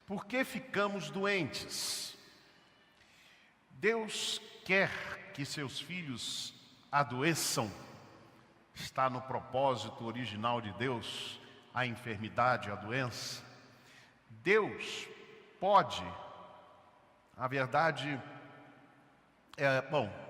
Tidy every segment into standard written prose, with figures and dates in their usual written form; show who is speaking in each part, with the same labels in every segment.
Speaker 1: Por que ficamos doentes? Deus quer que seus filhos adoeçam. Está no propósito original de Deus a enfermidade, a doença. Deus pode, a verdade,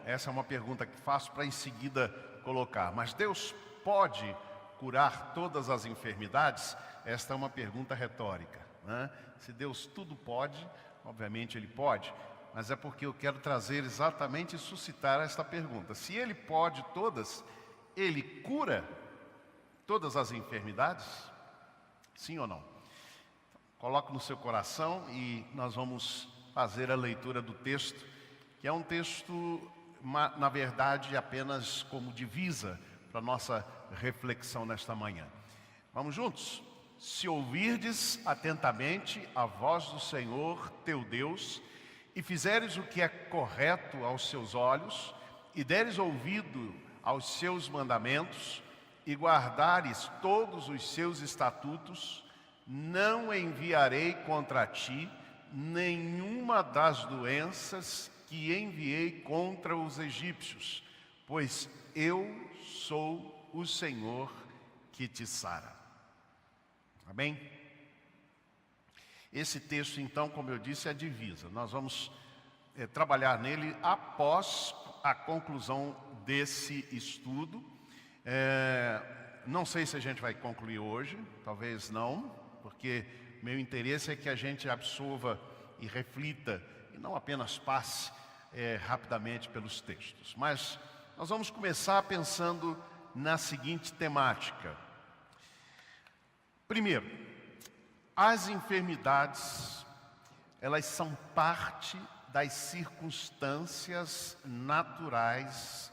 Speaker 1: essa é uma pergunta que faço para em seguida colocar, mas Deus pode curar todas as enfermidades? Esta é uma pergunta retórica, né? Se Deus tudo pode, obviamente Ele pode, mas é porque eu quero trazer exatamente e suscitar esta pergunta. Se Ele pode todas, Ele cura todas as enfermidades? Sim ou não? Coloque no seu coração e nós vamos fazer a leitura do texto, que é um texto, na verdade, apenas como divisa para a nossa reflexão nesta manhã. Vamos juntos? Se ouvirdes atentamente a voz do Senhor teu Deus, e fizeres o que é correto aos seus olhos, e deres ouvido aos seus mandamentos, e guardares todos os seus estatutos, não enviarei contra ti nenhuma das doenças que enviei contra os egípcios, pois eu sou o Senhor que te sara. Amém? Esse texto, então, como eu disse, é a divisa. Nós vamos trabalhar nele após a conclusão desse estudo. Não sei se a gente vai concluir hoje, talvez não, porque meu interesse é que a gente absorva e reflita, e não apenas passe rapidamente pelos textos. Mas nós vamos começar pensando na seguinte temática. Primeiro, as enfermidades, elas são parte das circunstâncias naturais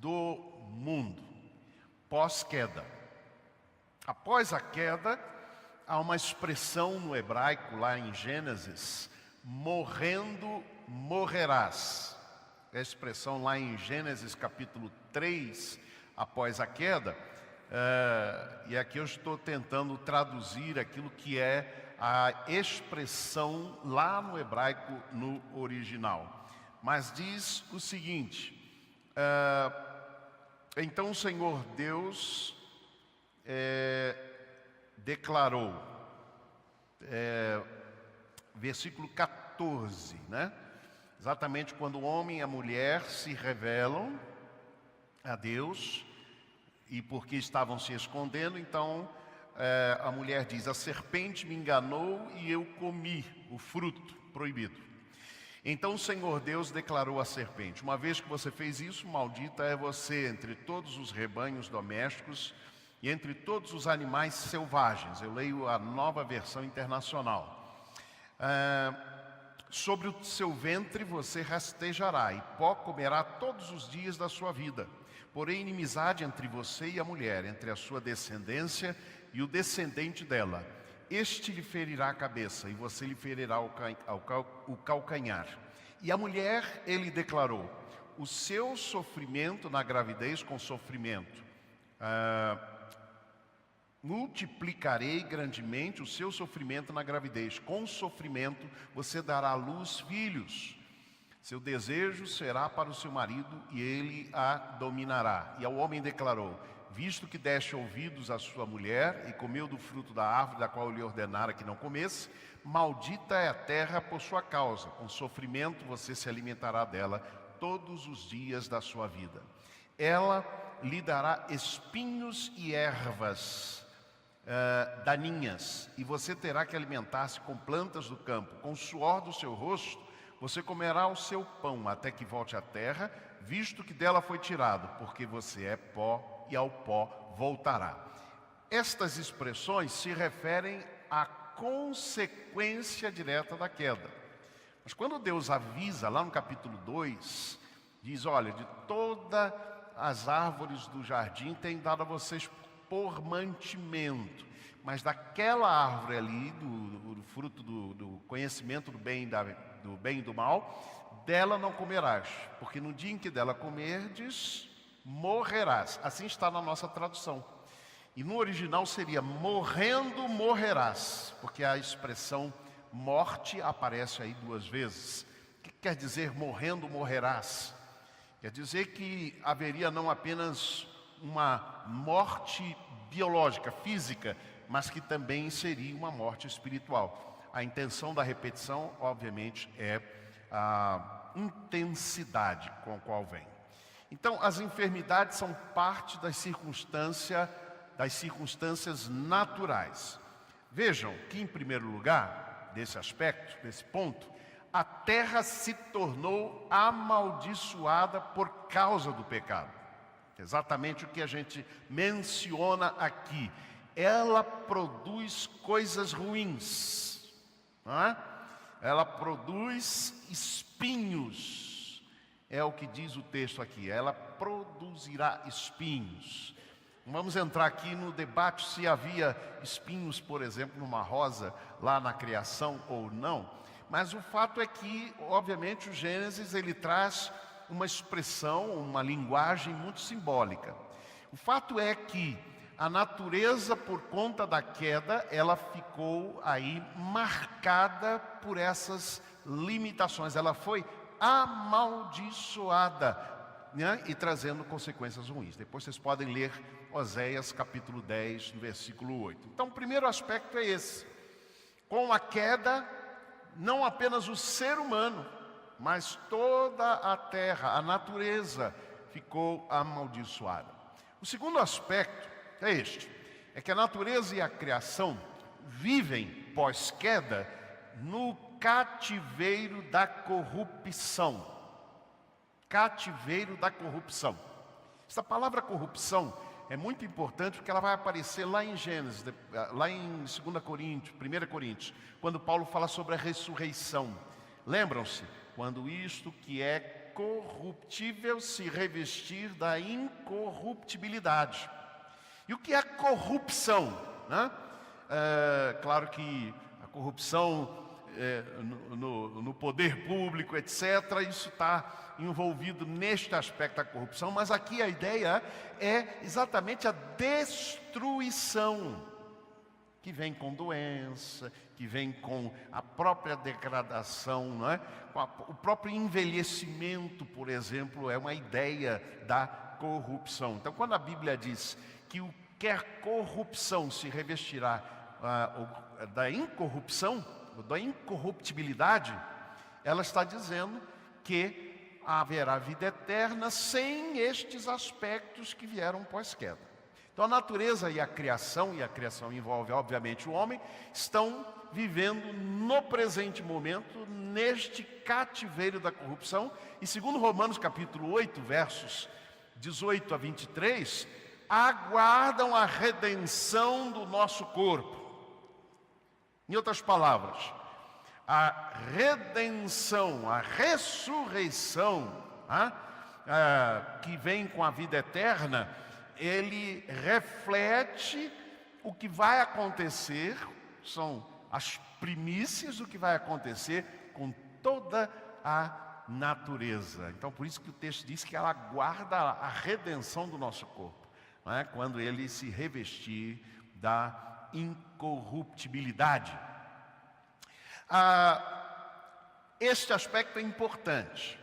Speaker 1: do mundo, pós-queda. Após a queda, há uma expressão no hebraico, lá em Gênesis, morrendo, morrerás. É a expressão lá em Gênesis capítulo 3, após a queda. E aqui eu estou tentando traduzir aquilo que é a expressão lá no hebraico, no original. Mas diz o seguinte: então o Senhor Deus declarou, versículo 14, né? Exatamente quando o homem e a mulher se revelam a Deus, e porque estavam se escondendo, então a mulher diz: a serpente me enganou e eu comi o fruto proibido. Então o Senhor Deus declarou à serpente: uma vez que você fez isso, maldita é você entre todos os rebanhos domésticos e entre todos os animais selvagens. Eu leio a Nova Versão Internacional. Sobre o seu ventre você rastejará, e pó comerá todos os dias da sua vida. Porém, inimizade entre você e a mulher, entre a sua descendência e o descendente dela. Este lhe ferirá a cabeça, e você lhe ferirá o calcanhar. E a mulher, ele declarou: o seu sofrimento na gravidez com sofrimento. Multiplicarei grandemente o seu sofrimento na gravidez. Com sofrimento você dará à luz filhos. Seu desejo será para o seu marido e ele a dominará. E ao homem declarou: visto que deste ouvidos à sua mulher e comeu do fruto da árvore da qual eu lhe ordenara que não comesse, maldita é a terra por sua causa. Com sofrimento você se alimentará dela todos os dias da sua vida. Ela lhe dará espinhos e ervas daninhas, e você terá que alimentar-se com plantas do campo. Com o suor do seu rosto você comerá o seu pão até que volte à terra, visto que dela foi tirado, porque você é pó e ao pó voltará. Estas expressões se referem à consequência direta da queda. Mas quando Deus avisa lá no capítulo 2, diz: olha, de todas as árvores do jardim tem dado a vocês por mantimento, mas daquela árvore ali, do fruto do conhecimento do bem e do mal, dela não comerás, porque no dia em que dela comerdes, morrerás. Assim está na nossa tradução. E no original seria: morrendo morrerás, porque a expressão morte aparece aí 2 vezes. O que quer dizer morrendo morrerás? Quer dizer que haveria não apenas uma morte biológica, física, mas que também seria uma morte espiritual. A intenção da repetição, obviamente, é a intensidade com a qual vem. Então, as enfermidades são parte das circunstâncias naturais. Vejam que, em primeiro lugar, desse aspecto, desse ponto, a terra se tornou amaldiçoada por causa do pecado. Exatamente o que a gente menciona aqui. Ela produz coisas ruins, não é? Ela produz espinhos, é o que diz o texto aqui. Ela produzirá espinhos. Vamos entrar aqui no debate se havia espinhos, por exemplo, numa rosa lá na criação ou não. Mas o fato é que, obviamente, o Gênesis ele traz uma expressão, uma linguagem muito simbólica. O fato é que a natureza, por conta da queda, ela ficou aí marcada por essas limitações. Ela foi amaldiçoada, né? E trazendo consequências ruins. Depois vocês podem ler Oséias capítulo 10, versículo 8. Então, o primeiro aspecto é esse. Com a queda, não apenas o ser humano, mas toda a terra, a natureza, ficou amaldiçoada. O segundo aspecto é este: é que a natureza e a criação vivem pós-queda no cativeiro da corrupção. Cativeiro da corrupção. Essa palavra corrupção é muito importante porque ela vai aparecer lá em Gênesis, lá em 2 Coríntios, 1 Coríntios, quando Paulo fala sobre a ressurreição. Lembram-se? Quando isto que é corruptível se revestir da incorruptibilidade. E o que é corrupção, né? Claro que a corrupção no poder público, etc., isso está envolvido neste aspecto da corrupção, mas aqui a ideia é exatamente a destruição, que vem com doença, que vem com a própria degradação, não é? O próprio envelhecimento, por exemplo, é uma ideia da corrupção. Então, quando a Bíblia diz que o que a corrupção se revestirá da incorrupção, da incorruptibilidade, ela está dizendo que haverá vida eterna sem estes aspectos que vieram pós-queda. Então a natureza e a criação envolve obviamente o homem, estão vivendo no presente momento, neste cativeiro da corrupção. E segundo Romanos capítulo 8, versos 18 a 23, aguardam a redenção do nosso corpo. Em outras palavras, a redenção, a ressurreição, que vem com a vida eterna, ele reflete o que vai acontecer, são as primícias do que vai acontecer com toda a natureza. Então, por isso que o texto diz que ela aguarda a redenção do nosso corpo, não é? Quando ele se revestir da incorruptibilidade. Este aspecto é importante.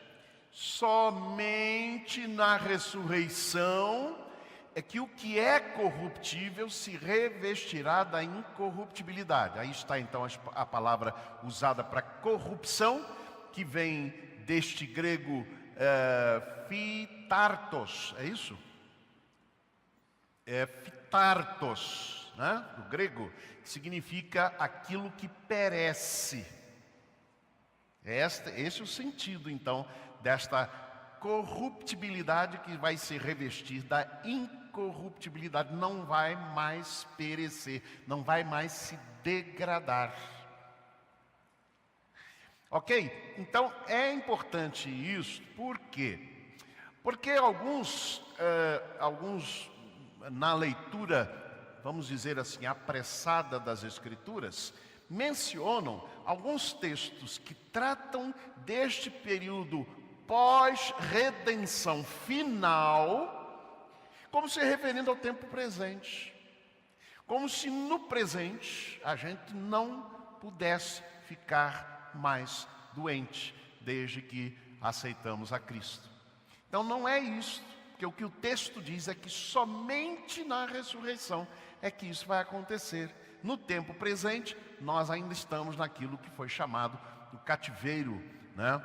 Speaker 1: Somente na ressurreição é que o que é corruptível se revestirá da incorruptibilidade. Aí está então a palavra usada para corrupção, que vem deste grego fitartos, é isso? É fitartos, né? Do grego, significa aquilo que perece. Esse é o sentido, então, desta corruptibilidade que vai se revestir da incorruptibilidade. Não vai mais perecer, não vai mais se degradar. Ok? Então, é importante isso, por quê? Porque alguns na leitura, vamos dizer assim, apressada das Escrituras, mencionam alguns textos que tratam deste período pós-redenção final, como se referindo ao tempo presente. Como se no presente a gente não pudesse ficar mais doente, desde que aceitamos a Cristo. Então não é isso, porque o que o texto diz é que somente na ressurreição é que isso vai acontecer. No tempo presente, nós ainda estamos naquilo que foi chamado do cativeiro, né?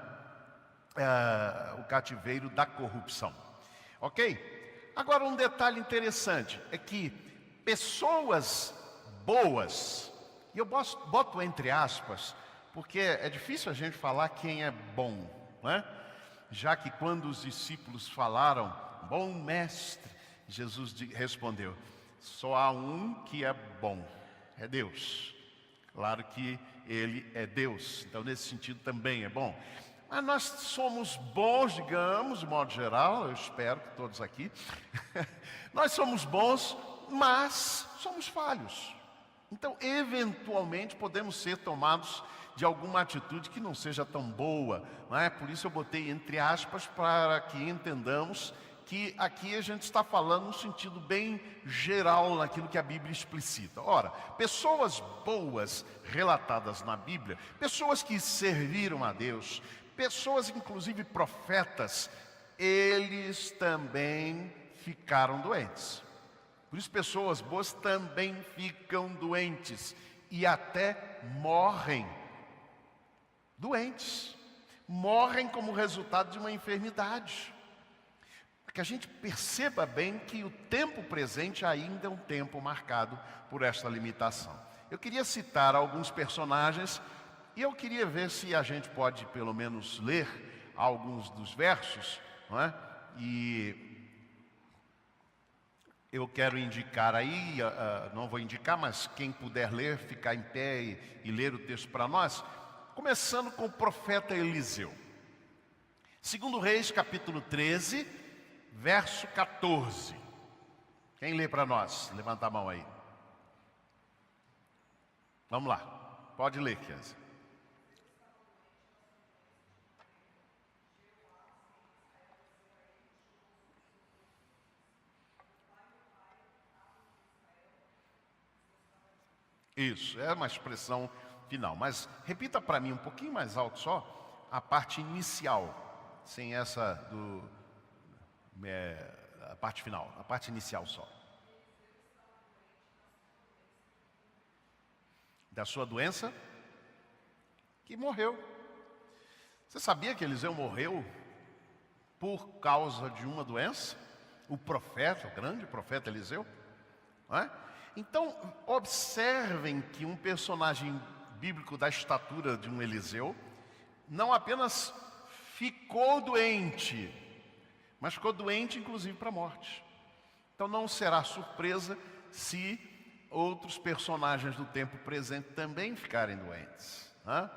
Speaker 1: O cativeiro da corrupção. Ok? Agora um detalhe interessante é que pessoas boas, e eu boto entre aspas, porque é difícil a gente falar quem é bom, né? Já que quando os discípulos falaram, bom mestre, Jesus respondeu, só há um que é bom, é Deus. Claro que Ele é Deus, então nesse sentido também é bom. Mas nós somos bons, digamos, de modo geral, eu espero que todos aqui, nós somos bons, mas somos falhos. Então, eventualmente, podemos ser tomados de alguma atitude que não seja tão boa, não é? Por isso eu botei entre aspas para que entendamos que aqui a gente está falando no sentido bem geral naquilo que a Bíblia explicita. Ora, pessoas boas relatadas na Bíblia, pessoas que serviram a Deus, pessoas inclusive profetas, eles também ficaram doentes. Por isso pessoas boas também ficam doentes e até morrem doentes. Morrem como resultado de uma enfermidade. Que a gente perceba bem que o tempo presente ainda é um tempo marcado por esta limitação. Eu queria citar alguns personagens e eu queria ver se a gente pode pelo menos ler alguns dos versos, não é? E eu quero indicar aí, não vou indicar, mas quem puder ler, ficar em pé e ler o texto para nós, começando com o profeta Eliseu. 2 Reis, capítulo 13, verso 14. Quem lê para nós? Levanta a mão aí. Vamos lá. Pode ler, Kianza. Isso, é uma expressão final. Mas repita para mim um pouquinho mais alto só a parte inicial, sem essa a parte final, a parte inicial só. Da sua doença, que morreu. Você sabia que Eliseu morreu por causa de uma doença? O profeta, o grande profeta Eliseu, não é? Então, observem que um personagem bíblico da estatura de um Eliseu não apenas ficou doente, mas ficou doente inclusive para a morte. Então não será surpresa se outros personagens do tempo presente também ficarem doentes, né?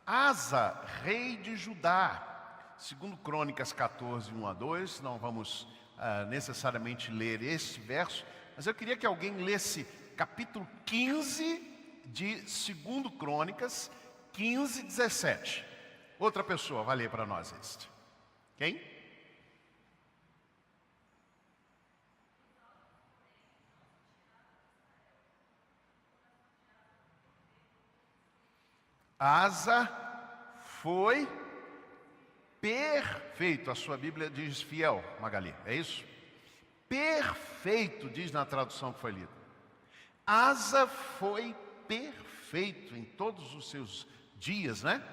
Speaker 1: Asa, rei de Judá, segundo Crônicas 14, 1 a 2, não vamos necessariamente ler esse verso, mas eu queria que alguém lesse capítulo 15 de 2 Crônicas, 15, 17. Outra pessoa vai ler para nós este. Quem? Asa foi perfeito. A sua Bíblia diz fiel, Magali, é isso? Perfeito, diz na tradução que foi lida. Asa foi perfeito em todos os seus dias, né?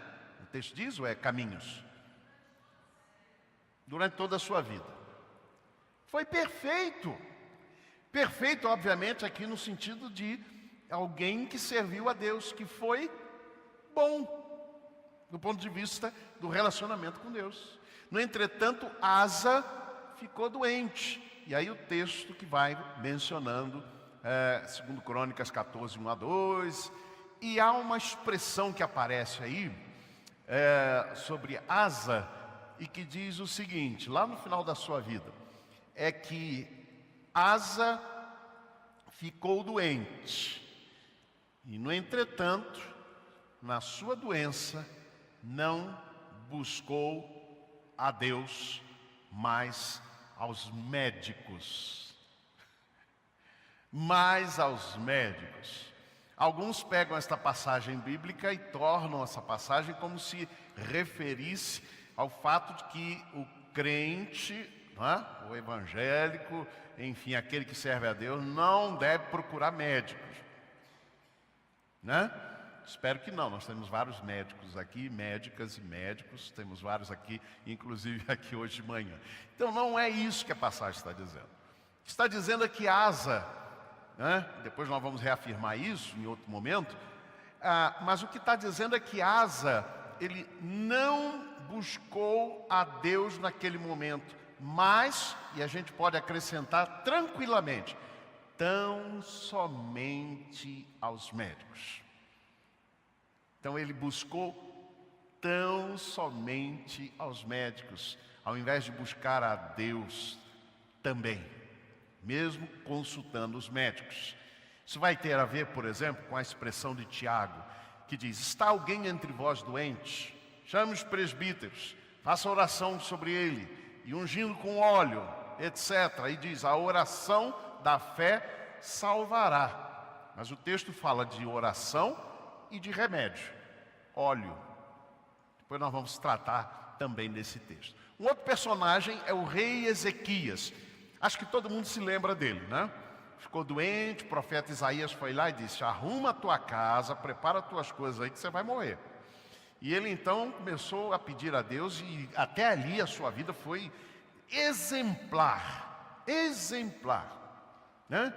Speaker 1: O texto diz, ou é caminhos? Durante toda a sua vida. Foi perfeito. Perfeito, obviamente, aqui no sentido de alguém que serviu a Deus, que foi bom, do ponto de vista do relacionamento com Deus. No entretanto, Asa ficou doente. E aí o texto que vai mencionando, 2 Crônicas 14, 1 a 2, e há uma expressão que aparece aí, sobre Asa, e que diz o seguinte, lá no final da sua vida, é que Asa ficou doente, e no entretanto, na sua doença, não buscou a Deus, mas aos médicos. Alguns pegam esta passagem bíblica e tornam essa passagem como se referisse ao fato de que o crente, o evangélico, enfim, aquele que serve a Deus, não deve procurar médicos, né? Espero que não, nós temos vários médicos aqui, médicas e médicos, temos vários aqui, inclusive aqui hoje de manhã. Então não é isso que a passagem está dizendo. Está dizendo que Asa, né? Depois nós vamos reafirmar isso em outro momento, mas o que está dizendo é que Asa, ele não buscou a Deus naquele momento, mas, e a gente pode acrescentar tranquilamente, tão somente aos médicos. Então ele buscou tão somente aos médicos, ao invés de buscar a Deus também, mesmo consultando os médicos. Isso vai ter a ver, por exemplo, com a expressão de Tiago, que diz: está alguém entre vós doente? Chame os presbíteros, faça oração sobre ele, e ungindo com óleo, etc. E diz: a oração da fé salvará. Mas o texto fala de oração e de remédio, óleo. Depois nós vamos tratar também desse texto. Um outro personagem é o rei Ezequias. Acho que todo mundo se lembra dele, né? Ficou doente, o profeta Isaías foi lá e disse: arruma a tua casa, prepara as tuas coisas aí que você vai morrer. E ele então começou a pedir a Deus, e até ali a sua vida foi exemplar, né?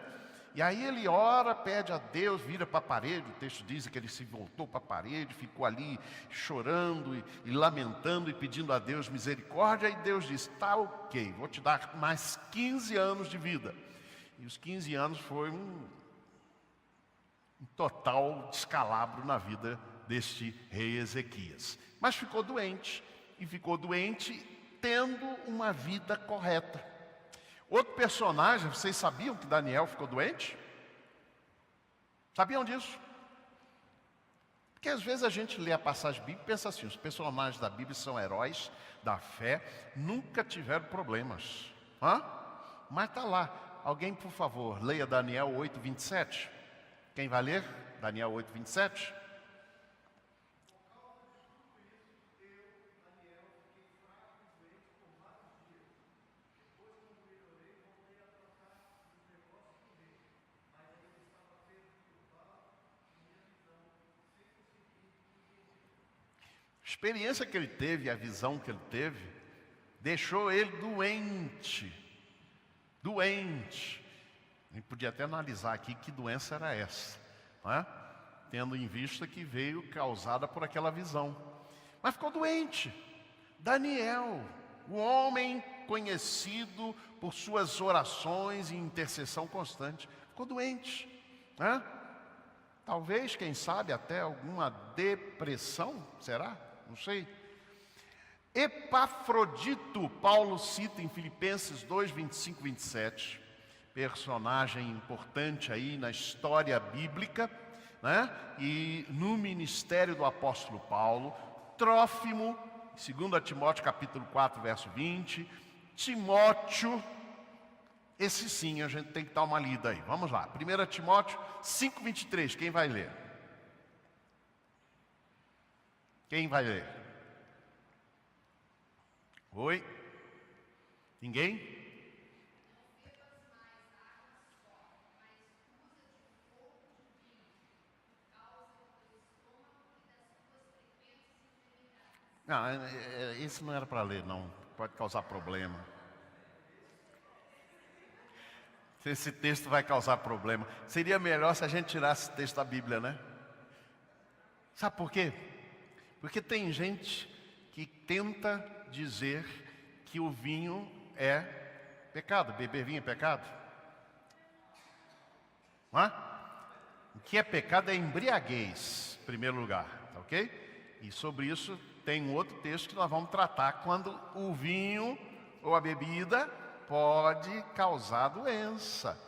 Speaker 1: E aí ele ora, pede a Deus, vira para a parede, o texto diz que ele se voltou para a parede, ficou ali chorando e lamentando e pedindo a Deus misericórdia, e Deus diz: tá ok, vou te dar mais 15 anos de vida. E os 15 anos foi um total descalabro na vida deste rei Ezequias. Mas ficou doente, e ficou doente tendo uma vida correta. Outro personagem, vocês sabiam que Daniel ficou doente? Sabiam disso? Porque às vezes a gente lê a passagem bíblica e pensa assim: os personagens da Bíblia são heróis da fé, nunca tiveram problemas. Mas está lá. Alguém, por favor, leia Daniel 8:27. Quem vai ler? Daniel 8:27. A experiência que ele teve, a visão que ele teve, deixou ele doente. A gente podia até analisar aqui que doença era essa, não é? Tendo em vista que veio causada por aquela visão. Mas ficou doente. Daniel, o homem conhecido por suas orações e intercessão constante, ficou doente, né? Talvez, quem sabe, até alguma depressão, será? Não sei. Epafrodito, Paulo cita em Filipenses 2:25, 27, personagem importante aí na história bíblica, né? E no ministério do apóstolo Paulo. Trófimo, 2 Timóteo capítulo 4, verso 20. Timóteo, esse sim a gente tem que dar uma lida aí. Vamos lá, 1 Timóteo 5:23, quem vai ler? Quem vai ler? Oi? Ninguém? Não, esse não era para ler, não. Pode causar problema. Esse texto vai causar problema. Seria melhor se a gente tirasse esse texto da Bíblia, né? Sabe por quê? Porque tem gente que tenta dizer que o vinho é pecado, beber vinho é pecado. Não é? O que é pecado é embriaguez, em primeiro lugar, tá ok? E sobre isso tem um outro texto que nós vamos tratar, quando o vinho ou a bebida pode causar doença.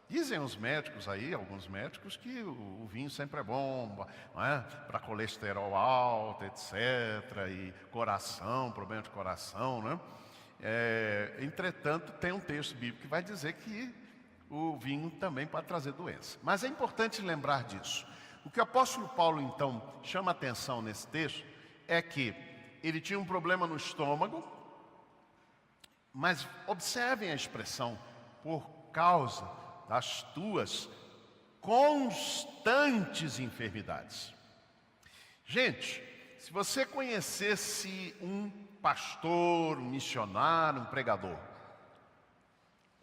Speaker 1: Dizem os médicos aí, alguns médicos, que o vinho sempre é bom, não é? Para colesterol alto, etc. E coração, problema de coração, né? Entretanto, tem um texto bíblico que vai dizer que o vinho também pode trazer doença. Mas é importante lembrar disso. O que o apóstolo Paulo, então, chama atenção nesse texto é que ele tinha um problema no estômago, mas observem a expressão, por causa das tuas constantes enfermidades. Gente, se você conhecesse um pastor, um missionário, um pregador,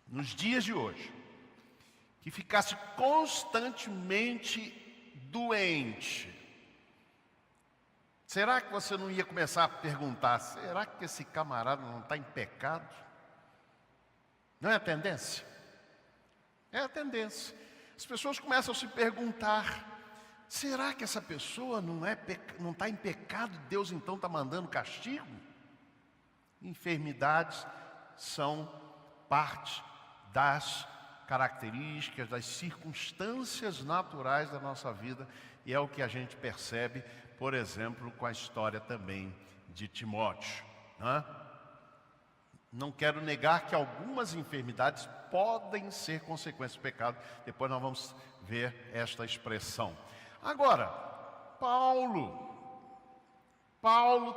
Speaker 1: nos dias de hoje, que ficasse constantemente doente, será que você não ia começar a perguntar, será que esse camarada não está em pecado? Não é a tendência? É a tendência. As pessoas começam a se perguntar, será que essa pessoa não está em pecado? Deus então está mandando castigo? Enfermidades são parte das características, das circunstâncias naturais da nossa vida, e é o que a gente percebe, por exemplo, com a história também de Timóteo, né? Não quero negar que algumas enfermidades podem ser consequências do pecado, depois nós vamos ver esta expressão. Agora, Paulo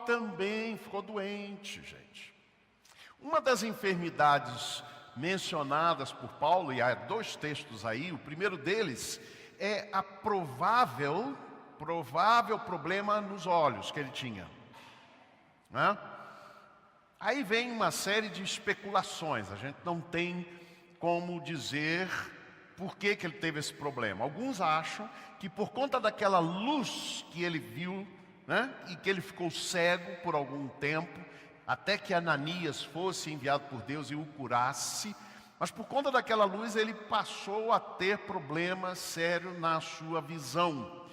Speaker 1: também ficou doente, gente. Uma das enfermidades mencionadas por Paulo, e há 2 textos aí, o primeiro deles é a provável problema nos olhos que ele tinha, né? Aí vem uma série de especulações, a gente não tem como dizer por que ele teve esse problema. Alguns acham que por conta daquela luz que ele viu, né, e que ele ficou cego por algum tempo, até que Ananias fosse enviado por Deus e o curasse, mas por conta daquela luz ele passou a ter problemas sérios na sua visão.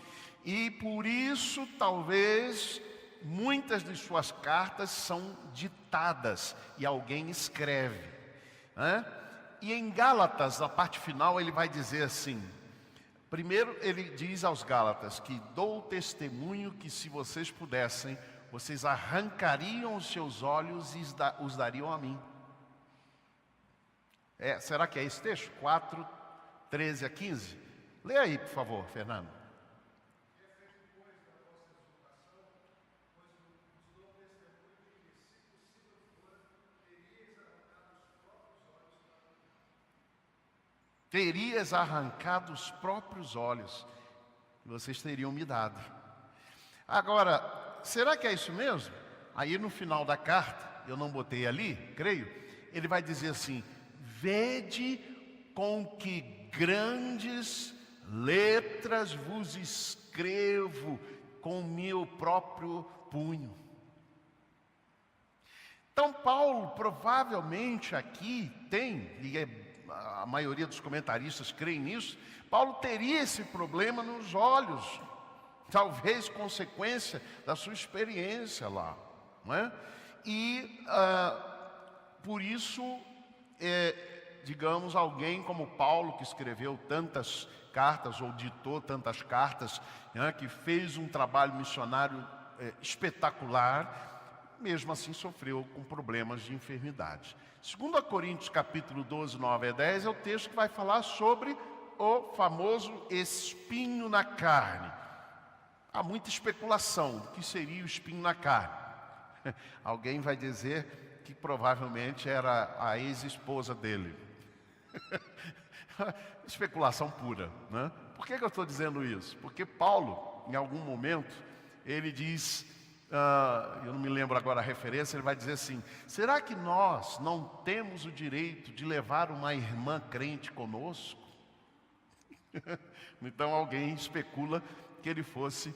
Speaker 1: E por isso, talvez, muitas de suas cartas são ditadas e alguém escreve, né? E em Gálatas, na parte final, ele vai dizer assim, primeiro ele diz aos Gálatas que dou testemunho que se vocês pudessem, vocês arrancariam os seus olhos e os dariam a mim. Será que é esse texto? 4, 13 a 15? Lê aí, por favor, Fernando. Terias arrancado os próprios olhos, que vocês teriam me dado. Agora, será que é isso mesmo? Aí no final da carta, eu não botei ali, creio, ele vai dizer assim, vede com que grandes letras vos escrevo com meu próprio punho. Então Paulo provavelmente aqui tem, e a maioria dos comentaristas creem nisso, Paulo teria esse problema nos olhos, talvez consequência da sua experiência lá, não é? E por isso, digamos, alguém como Paulo, que escreveu tantas cartas, ou ditou tantas cartas, né, que fez um trabalho missionário espetacular, mesmo assim sofreu com problemas de enfermidade. 2 Coríntios capítulo 12, 9 a 10 é o texto que vai falar sobre o famoso espinho na carne. Há muita especulação do que seria o espinho na carne. Alguém vai dizer que provavelmente era a ex-esposa dele. Especulação pura, né? Por que eu estou dizendo isso? Porque Paulo, em algum momento, ele diz, eu não me lembro agora a referência, ele vai dizer assim, será que nós não temos o direito de levar uma irmã crente conosco? Então alguém especula que ele fosse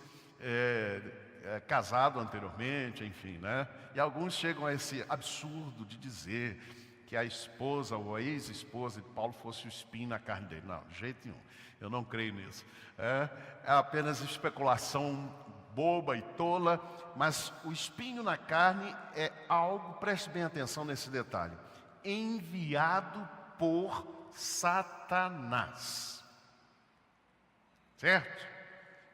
Speaker 1: casado anteriormente, enfim, né? E alguns chegam a esse absurdo de dizer que a esposa ou a ex-esposa de Paulo fosse o espinho na carne dele. Não, de jeito nenhum, eu não creio nisso. É apenas especulação boba e tola, mas o espinho na carne é algo, preste bem atenção nesse detalhe, enviado por Satanás. Certo?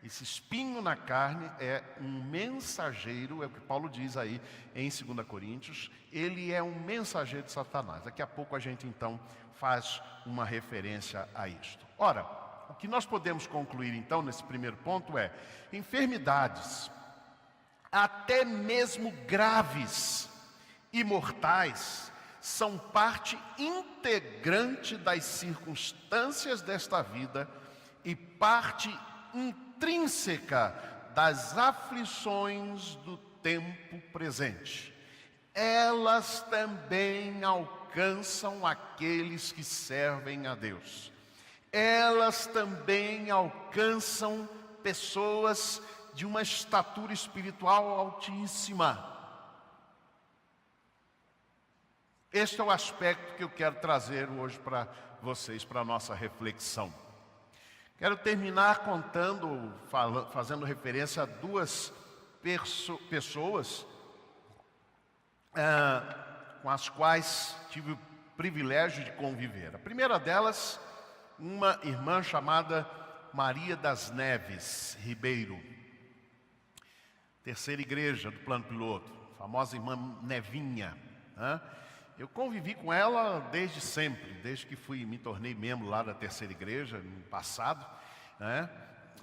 Speaker 1: Esse espinho na carne é um mensageiro, é o que Paulo diz aí em 2 Coríntios, ele é um mensageiro de Satanás. Daqui a pouco a gente então faz uma referência a isto. Ora, o que nós podemos concluir então nesse primeiro ponto é: enfermidades, até mesmo graves e mortais, são parte integrante das circunstâncias desta vida e parte intrínseca das aflições do tempo presente. Elas também alcançam aqueles que servem a Deus. Elas também alcançam pessoas de uma estatura espiritual altíssima. Este é o aspecto que eu quero trazer hoje para vocês, para a nossa reflexão. Quero terminar fazendo referência a duas pessoas com as quais tive o privilégio de conviver. A primeira delas, uma irmã chamada Maria das Neves Ribeiro, terceira igreja do Plano Piloto, a famosa irmã Nevinha. Eu convivi com ela desde sempre, desde que me tornei membro lá da terceira igreja, no passado,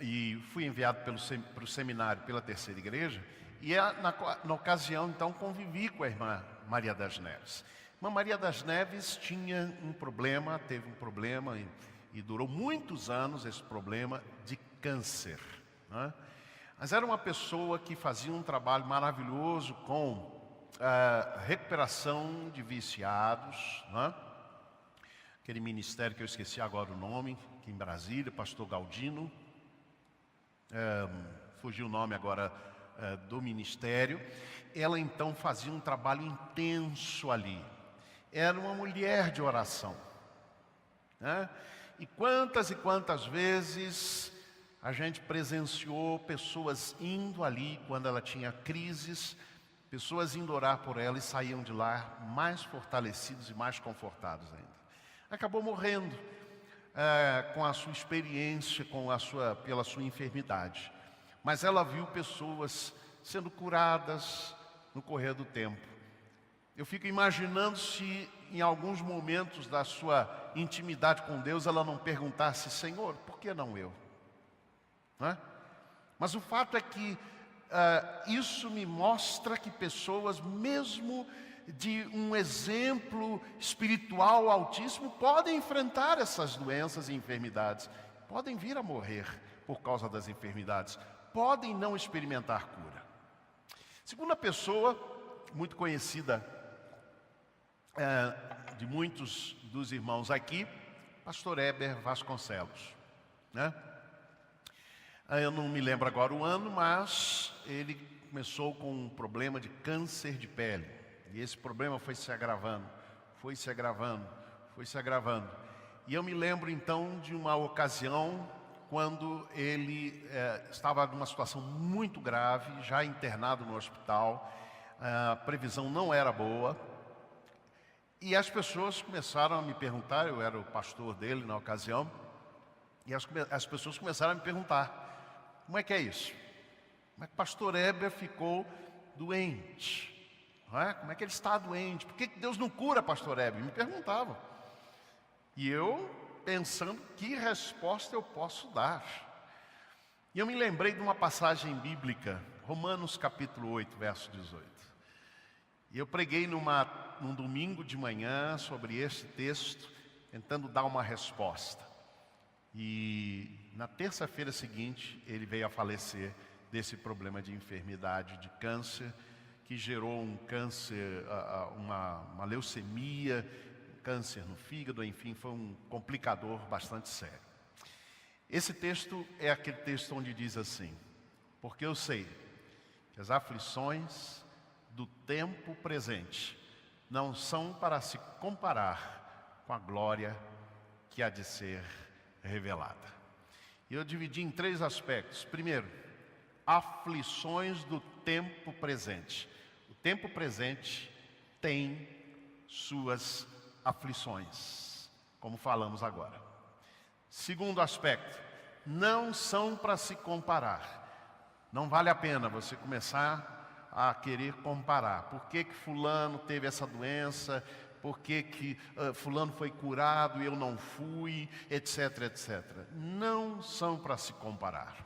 Speaker 1: e fui enviado para o seminário pela terceira igreja, e na ocasião, então, convivi com a irmã Maria das Neves. A irmã Maria das Neves teve um problema, e durou muitos anos esse problema de câncer. Mas era uma pessoa que fazia um trabalho maravilhoso com recuperação de viciados, aquele ministério que eu esqueci agora o nome, aqui em Brasília, pastor Galdino, fugiu o nome agora do ministério. Ela então fazia um trabalho intenso ali, era uma mulher de oração, e quantas vezes a gente presenciou pessoas indo ali quando ela tinha crises, pessoas indo orar por ela e saíam de lá mais fortalecidos e mais confortados ainda. Acabou morrendo com a sua experiência, pela sua enfermidade. Mas ela viu pessoas sendo curadas no correr do tempo. Eu fico imaginando se em alguns momentos da sua intimidade com Deus ela não perguntasse: Senhor, por que não eu? Mas o fato é que isso me mostra que pessoas, mesmo de um exemplo espiritual altíssimo, podem enfrentar essas doenças e enfermidades, podem vir a morrer por causa das enfermidades, podem não experimentar cura. Segunda pessoa, muito conhecida de muitos dos irmãos aqui, pastor Heber Vasconcelos, Eu não me lembro agora o ano, mas ele começou com um problema de câncer de pele. E esse problema foi se agravando. E eu me lembro então de uma ocasião quando ele estava numa situação muito grave, já internado no hospital. A previsão não era boa. E as pessoas começaram a me perguntar, eu era o pastor dele na ocasião, e as pessoas começaram a me perguntar: como é que é isso? Como é que o pastor Heber ficou doente? Como é que ele está doente? Por que Deus não cura pastor Heber? Me perguntavam. E eu pensando, que resposta eu posso dar? E eu me lembrei de uma passagem bíblica, Romanos capítulo 8, verso 18. E eu preguei num domingo de manhã sobre este texto, tentando dar uma resposta. E na terça-feira seguinte, ele veio a falecer desse problema de enfermidade, de câncer, que gerou um câncer, uma leucemia, câncer no fígado, enfim, foi um complicador bastante sério. Esse texto é aquele texto onde diz assim: porque eu sei que as aflições do tempo presente não são para se comparar com a glória que há de ser revelada. E eu dividi em 3 aspectos. Primeiro, aflições do tempo presente. O tempo presente tem suas aflições, como falamos agora. Segundo aspecto, não são para se comparar. Não vale a pena você começar a querer comparar. Por que que fulano teve essa doença? Por que fulano foi curado e eu não fui? Etc, etc. Não são para se comparar.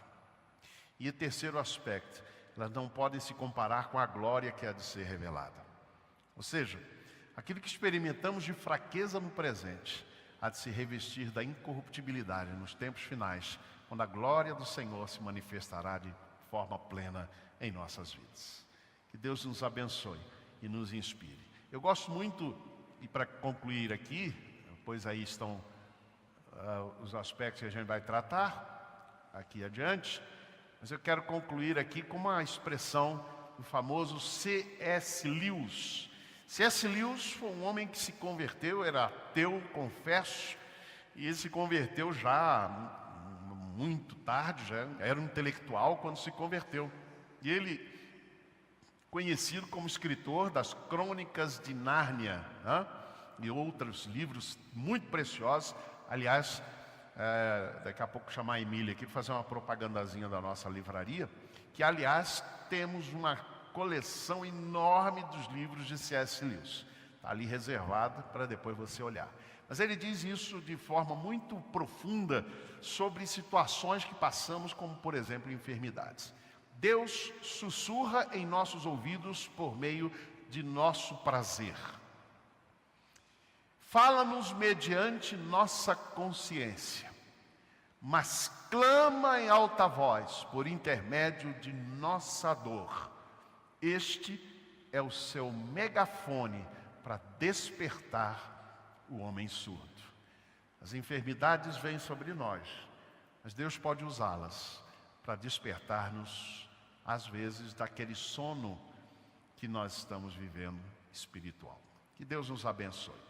Speaker 1: E o terceiro aspecto, elas não podem se comparar com a glória que há de ser revelada. Ou seja, aquilo que experimentamos de fraqueza no presente, há de se revestir da incorruptibilidade nos tempos finais, quando a glória do Senhor se manifestará de forma plena em nossas vidas. Que Deus nos abençoe e nos inspire. Eu gosto muito, e para concluir aqui, pois aí estão os aspectos que a gente vai tratar aqui adiante, mas eu quero concluir aqui com uma expressão do famoso C.S. Lewis. C.S. Lewis foi um homem que se converteu, era ateu, confesso, e ele se converteu já muito tarde, já era um intelectual quando se converteu. E ele, conhecido como escritor das Crônicas de Nárnia, né? E outros livros muito preciosos. Aliás, daqui a pouco chamar a Emília aqui para fazer uma propagandazinha da nossa livraria, que aliás temos uma coleção enorme dos livros de C.S. Lewis. Está ali reservado para depois você olhar. Mas ele diz isso de forma muito profunda sobre situações que passamos, como por exemplo enfermidades. Deus sussurra em nossos ouvidos por meio de nosso prazer. Fala-nos mediante nossa consciência, mas clama em alta voz por intermédio de nossa dor. Este é o seu megafone para despertar o homem surdo. As enfermidades vêm sobre nós, mas Deus pode usá-las para despertar-nos, às vezes, daquele sono que nós estamos vivendo espiritual. Que Deus nos abençoe.